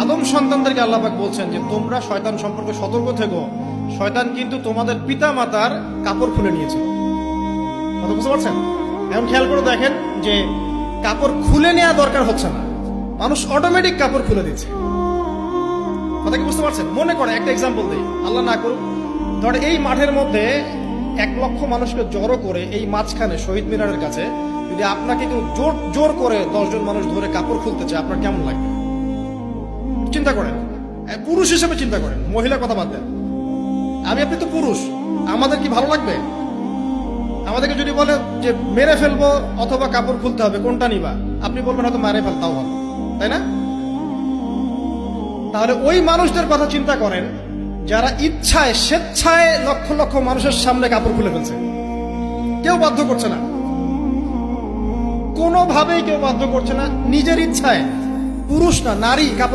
আদম সন্তানদেরকে আল্লাহ পাক বলছেন যে তোমরা শয়তান সম্পর্কে সতর্ক থেকো, শয়তান কিন্তু তোমাদের পিতা মাতার কাপড় খুলে নিয়েছিল। কথা বুঝতে পারছেন? এখন খেয়াল করে দেখেন যে কাপড় খুলে নেওয়া দরকার হচ্ছে না, মানুষ অটোমেটিক কাপড় খুলে দিচ্ছে। কথা কি বুঝতে পারছেন? মনে করে একটা এক্সাম্পল দিই, আল্লাহ না করুক, ধর এই মাঠের মধ্যে 1,00,000 মানুষকে জড়ো করে এই মাঝখানে শহীদ মিনারের কাছে যদি আপনাকে কেউ জোর জোর করে 10 জন মানুষ ধরে কাপড় খুলতে চায়, আপনার কেমন লাগবে? চিন্তা করেন, পুরুষ হিসেবে চিন্তা করেন, মহিলা কথা বাদ দেন। আমি আপনি তো পুরুষ, আমাদের কি ভালো লাগবে? আমাদেরকে যদি বলে যে মেরে ফেলবো অথবা কাপড় খুলতে হবে, কোনটা নিবা? আপনি বলবেন হয়তো মেরে ফেলতাও ভালো, তাই না? তাহলে ওই মানুষদের কথা চিন্তা করেন যারা ইচ্ছায় স্বেচ্ছায় লক্ষ লক্ষ মানুষের সামনে কাপড় খুলে ফেলছে। কেউ বাধ্য করছে না, কোনোভাবেই কেউ বাধ্য করছে না, নিজের ইচ্ছায়, পুরুষ না নারী কাপড়